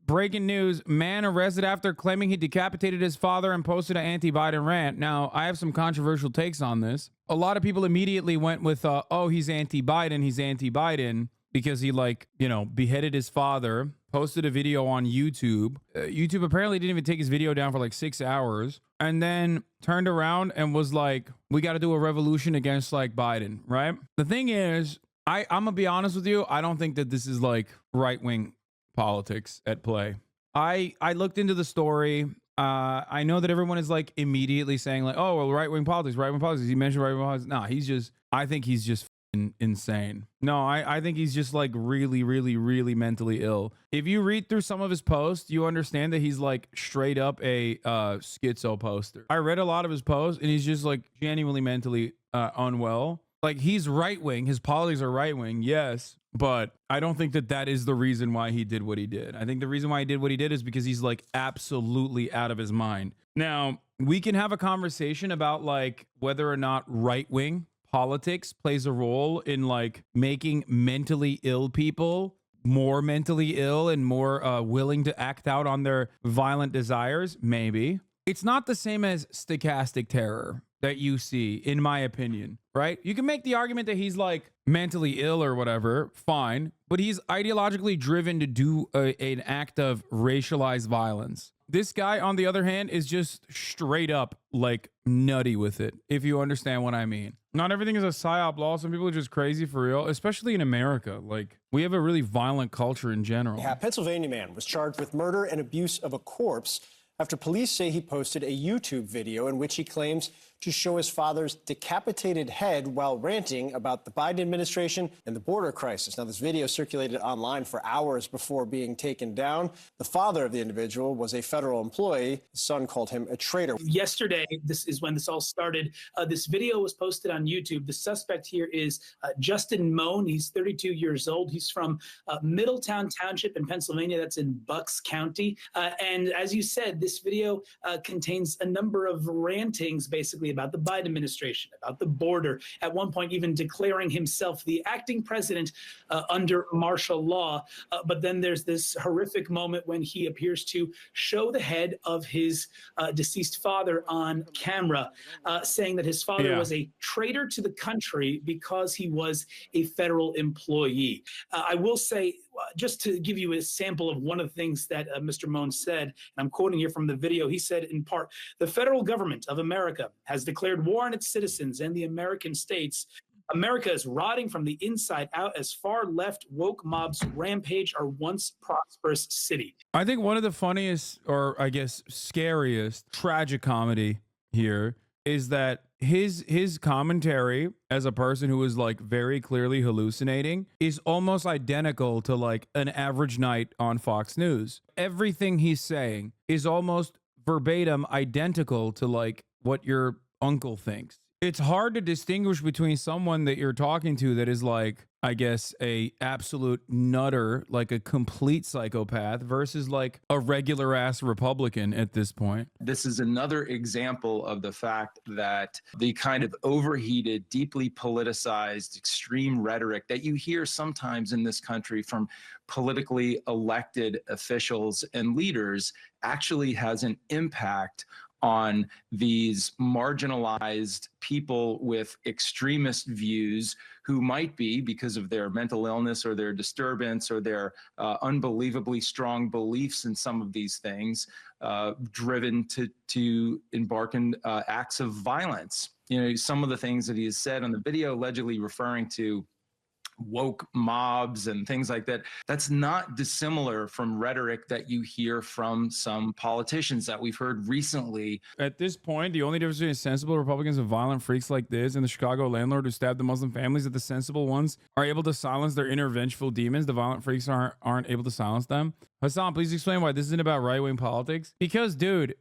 breaking news, man arrested after claiming he decapitated his father and posted an anti-Biden rant. Now, I have some controversial takes on this. A lot of people immediately went with, oh, he's anti-Biden because he, like, you know, beheaded his father, posted a video on YouTube. YouTube apparently didn't even take his video down for like 6 hours, and then turned around and was like, we got to do a revolution against like Biden, right? The thing is, I'm gonna be honest with you, I don't think that this is like right-wing politics at play. I looked into the story. I know that everyone is like immediately saying like, oh, well, right-wing politics, right-wing politics. He mentioned right-wing politics. No, I think he's just insane. No, I think he's just like really, really, really mentally ill. If you read through some of his posts, you understand that he's like straight up a schizo poster. I read a lot of his posts and he's just like genuinely mentally unwell. Like, he's right-wing, his politics are right-wing, yes, but I don't think that that is the reason why he did what he did. I think the reason why he did what he did is because he's like absolutely out of his mind. Now, we can have a conversation about like whether or not right-wing politics plays a role in like making mentally ill people more mentally ill and more willing to act out on their violent desires. Maybe. It's not the same as stochastic terror that you see, in my opinion, right? You can make the argument that he's like mentally ill or whatever, fine, but he's ideologically driven to do an act of racialized violence. This guy, on the other hand, is just straight up like nutty with it, if you understand what I mean. Not everything is a psyop law. Some people are just crazy for real, especially in America. Like, we have a really violent culture in general. Yeah, Pennsylvania man was charged with murder and abuse of a corpse after police say he posted a YouTube video in which he claims to show his father's decapitated head while ranting about the Biden administration and the border crisis. Now, this video circulated online for hours before being taken down. The father of the individual was a federal employee. His son called him a traitor. Yesterday, this is when this all started. This video was posted on YouTube. The suspect here is Justin Moan. He's 32 years old. He's from Middletown Township in Pennsylvania. That's in Bucks County. And as you said, this video contains a number of rantings, basically, about the Biden administration, about the border, at one point even declaring himself the acting president under martial law. But then there's this horrific moment when he appears to show the head of his deceased father on camera, saying that his father was a traitor to the country because he was a federal employee. I will say, just to give you a sample of one of the things that Mr. Moan said, and I'm quoting here from the video, he said in part, "The federal government of America has declared war on its citizens and the American states. America is rotting from the inside out as far left woke mobs rampage our once prosperous city." I think one of the funniest, or I guess scariest, tragic comedy here is that his commentary as a person who is like very clearly hallucinating is almost identical to like an average night on Fox News. Everything he's saying is almost verbatim identical to like what your uncle thinks. It's hard to distinguish between someone that you're talking to that is like, I guess, a absolute nutter, like a complete psychopath, versus like a regular ass Republican at this point. This is another example of the fact that the kind of overheated, deeply politicized, extreme rhetoric that you hear sometimes in this country from politically elected officials and leaders actually has an impact on these marginalized people with extremist views who might be, because of their mental illness or their disturbance or their unbelievably strong beliefs in some of these things, driven to embark in acts of violence. You know, some of the things that he has said on the video, allegedly referring to woke mobs and things like that, that's not dissimilar from rhetoric that you hear from some politicians that we've heard recently. At this point, the only difference between sensible Republicans and violent freaks like this and the Chicago landlord who stabbed the Muslim families is that the sensible ones are able to silence their inner vengeful demons. The violent freaks aren't able to silence them. Hasan, please explain why this isn't about right-wing politics. Because, dude,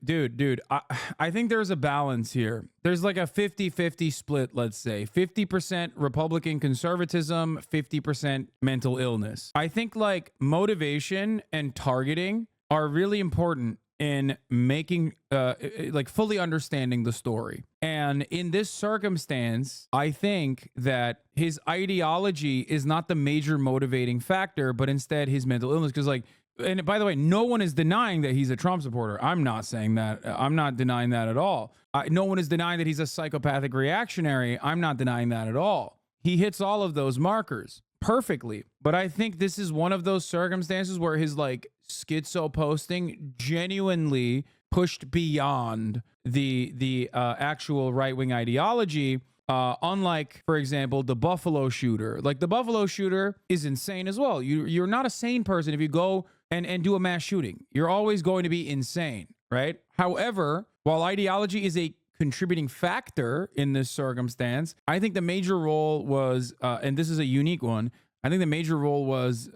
I think there's a balance here. There's like a 50-50 split, let's say. 50% Republican conservatism, 50% mental illness. I think like motivation and targeting are really important in making, like fully understanding the story. And in this circumstance, I think that his ideology is not the major motivating factor, but instead his mental illness. Because like, And by the way, no one is denying that he's a Trump supporter. I'm not saying that. I'm not denying that at all. No one is denying that he's a psychopathic reactionary. I'm not denying that at all. He hits all of those markers perfectly. But I think this is one of those circumstances where his like schizo posting genuinely pushed beyond the actual right-wing ideology. Unlike, for example, the Buffalo shooter. Like, the Buffalo shooter is insane as well. You're not a sane person if you go and do a mass shooting. You're always going to be insane, right? However, while ideology is a contributing factor in this circumstance, I think the major role was, and this is a unique one, I think the major role was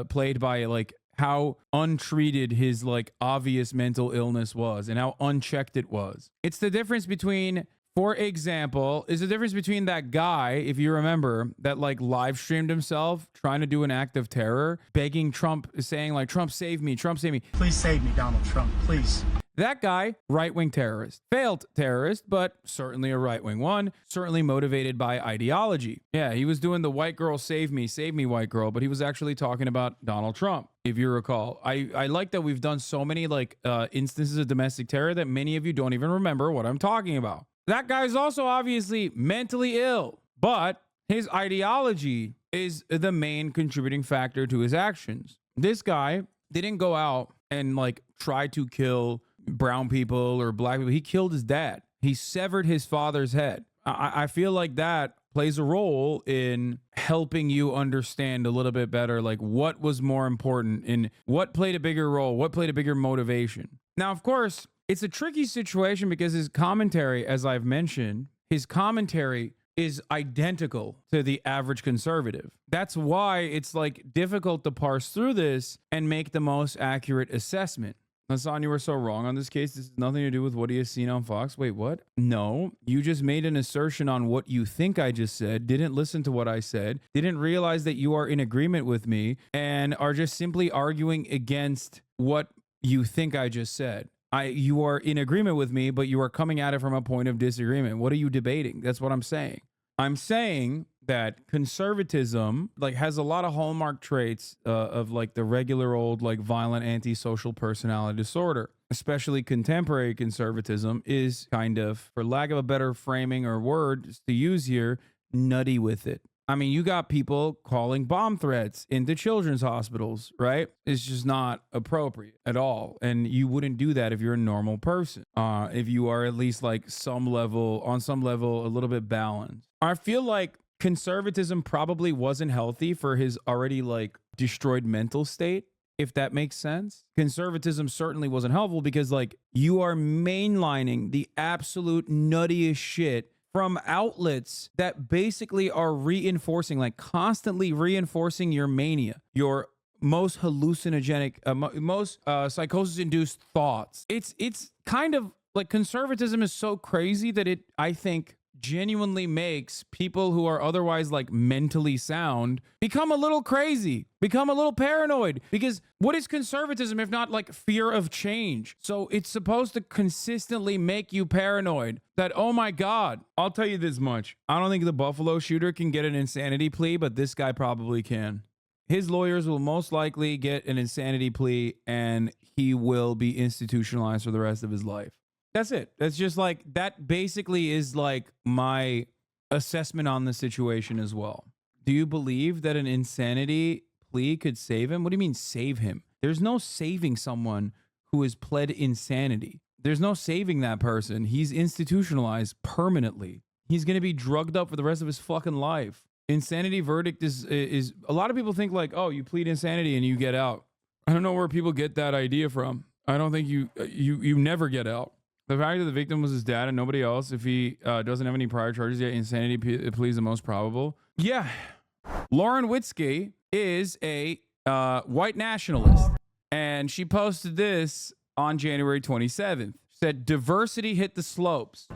played by like how untreated his like obvious mental illness was and how unchecked it was. It's the difference between, for example, is the difference between that guy, if you remember, that like live streamed himself trying to do an act of terror, begging Trump, saying like, Trump save me, Trump save me. Please save me, Donald Trump, please. That guy, right-wing terrorist, failed terrorist, but certainly a right-wing one, certainly motivated by ideology. Yeah, he was doing the white girl save me white girl, but he was actually talking about Donald Trump, if you recall. I like that we've done so many like instances of domestic terror that many of you don't even remember what I'm talking about. That guy's also obviously mentally ill, but his ideology is the main contributing factor to his actions. This guy didn't go out and like try to kill brown people or black people. He killed his dad. He severed his father's head. I feel like that plays a role in helping you understand a little bit better, like what was more important and what played a bigger role, what played a bigger motivation. Now, of course, it's a tricky situation because his commentary, as I've mentioned, his commentary is identical to the average conservative. That's why it's like difficult to parse through this and make the most accurate assessment. Hasan, you were so wrong on this case. This has nothing to do with what he has seen on Fox. Wait, what? No, you just made an assertion on what you think I just said, didn't listen to what I said, didn't realize that you are in agreement with me, and are just simply arguing against what you think I just said. You are in agreement with me, but you are coming at it from a point of disagreement. What are you debating? That's what I'm saying. I'm saying that conservatism like has a lot of hallmark traits of like the regular old like violent antisocial personality disorder. Especially contemporary conservatism is kind of, for lack of a better framing or word to use here, nutty with it. I mean, you got people calling bomb threats into children's hospitals, right? It's just not appropriate at all. And you wouldn't do that if you're a normal person. If you are at least like on some level, a little bit balanced. I feel like conservatism probably wasn't healthy for his already like destroyed mental state, if that makes sense. Conservatism certainly wasn't helpful because like you are mainlining the absolute nuttiest shit from outlets that basically are reinforcing, like constantly reinforcing your mania, your most hallucinogenic, most psychosis-induced thoughts. It's kind of like conservatism is so crazy that it, I think, genuinely makes people who are otherwise like mentally sound become a little crazy, become a little paranoid. Because what is conservatism if not like fear of change? So it's supposed to consistently make you paranoid that, oh my God, I'll tell you this much. I don't think the Buffalo shooter can get an insanity plea, but this guy probably can. His lawyers will most likely get an insanity plea and he will be institutionalized for the rest of his life. That's it. That's just like, that basically is like my assessment on the situation as well. Do you believe that an insanity plea could save him? What do you mean save him? There's no saving someone who has pled insanity. There's no saving that person. He's institutionalized permanently. He's going to be drugged up for the rest of his fucking life. Insanity verdict is a lot of people think like, oh, you plead insanity and you get out. I don't know where people get that idea from. I don't think you never get out. The fact that the victim was his dad and nobody else, if he doesn't have any prior charges yet, insanity plea is the most probable. Yeah. Lauren Witzke is a white nationalist, and she posted this on January 27th. She said, diversity hit the slopes.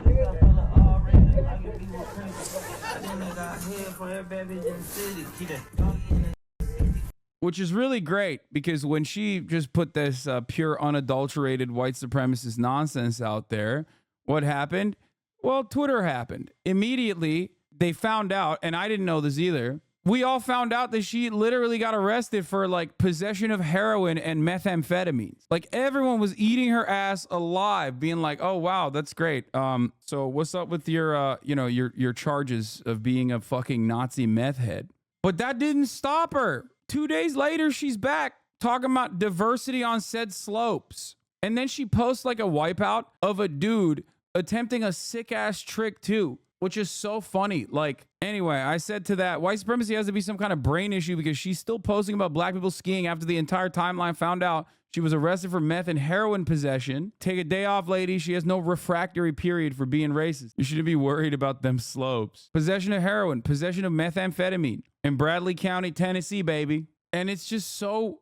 Which is really great because when she just put this pure unadulterated white supremacist nonsense out there, what happened? Well, Twitter happened. Immediately, they found out, and I didn't know this either, we all found out that she literally got arrested for like possession of heroin and methamphetamines. Like everyone was eating her ass alive, being like, "Oh wow, that's great. So what's up with your your charges of being a fucking Nazi meth head?" But that didn't stop her. 2 days later, she's back talking about diversity on said slopes. And then she posts like a wipeout of a dude attempting a sick ass trick too, which is so funny. Like, anyway, I said to that, white supremacy has to be some kind of brain issue because she's still posting about black people skiing after the entire timeline found out she was arrested for meth and heroin possession. Take a day off, lady. She has no refractory period for being racist. You shouldn't be worried about them slopes. Possession of heroin, possession of methamphetamine in Bradley County, Tennessee, baby. And it's so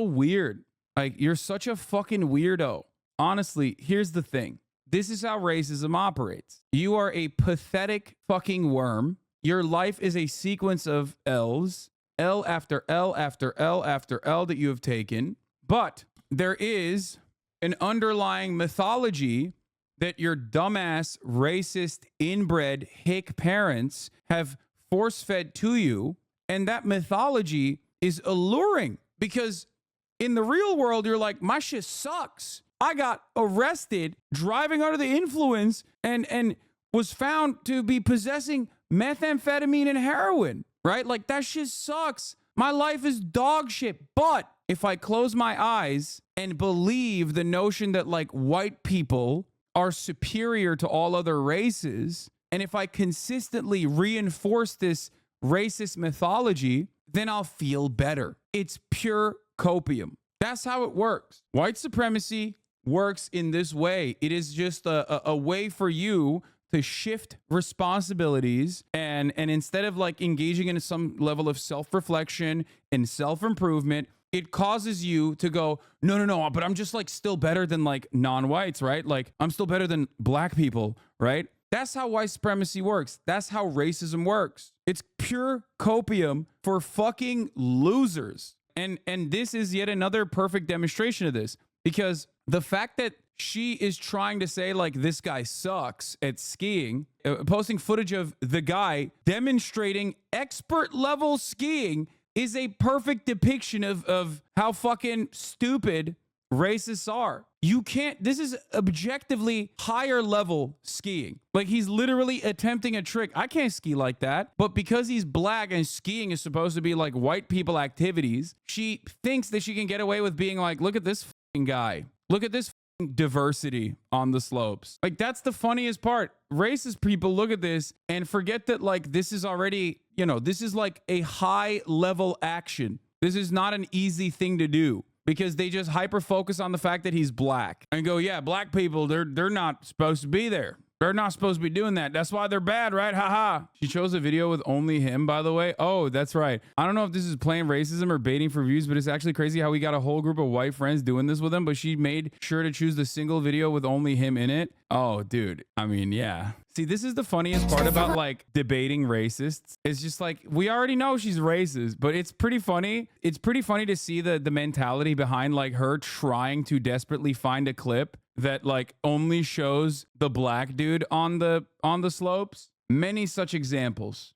weird. Like, you're such a fucking weirdo. Honestly, here's the thing. This is how racism operates. You are a pathetic fucking worm. Your life is a sequence of L's, L after L after L after L that you have taken. But there is an underlying mythology that your dumbass, racist, inbred, hick parents have force-fed to you. And that mythology is alluring because in the real world, you're like, my shit sucks. I got arrested driving under the influence and was found to be possessing methamphetamine and heroin, right? Like that shit sucks. My life is dog shit. But if I close my eyes and believe the notion that like white people are superior to all other races, and if I consistently reinforce this racist mythology, then I'll feel better. It's pure copium. That's how it works. White supremacy works in this way. It is just a way for you to shift responsibilities and instead of like engaging in some level of self-reflection and self-improvement, it causes you to go, no, but I'm just like still better than like non-whites, right? Like I'm still better than black people, right? That's how white supremacy works. That's how racism works. It's pure copium for fucking losers. And this is yet another perfect demonstration of this because the fact that she is trying to say like this guy sucks at skiing, posting footage of the guy demonstrating expert level skiing is a perfect depiction of how fucking stupid racists are. You can't, this is objectively higher level skiing. Like he's literally attempting a trick. I can't ski like that. But because he's black and skiing is supposed to be like white people activities, she thinks that she can get away with being like, look at this fucking guy. Look at this diversity on the slopes. Like that's the funniest part. Racist people look at this and forget that like this is already, this is like a high level action. This is not an easy thing to do because they just hyper focus on the fact that he's black and go, yeah, black people, they're not supposed to be there. They're not supposed to be doing that. That's why they're bad, right? Haha. She chose a video with only him, by the way. Oh, that's right. I don't know if this is plain racism or baiting for views, but it's actually crazy how we got a whole group of white friends doing this with him, but she made sure to choose the single video with only him in it. Oh, dude. I mean, yeah. See, this is the funniest part about like debating racists. It's just like, we already know she's racist, but it's pretty funny. It's pretty funny to see the mentality behind like her trying to desperately find a clip that like only shows the black dude on the slopes. Many such examples.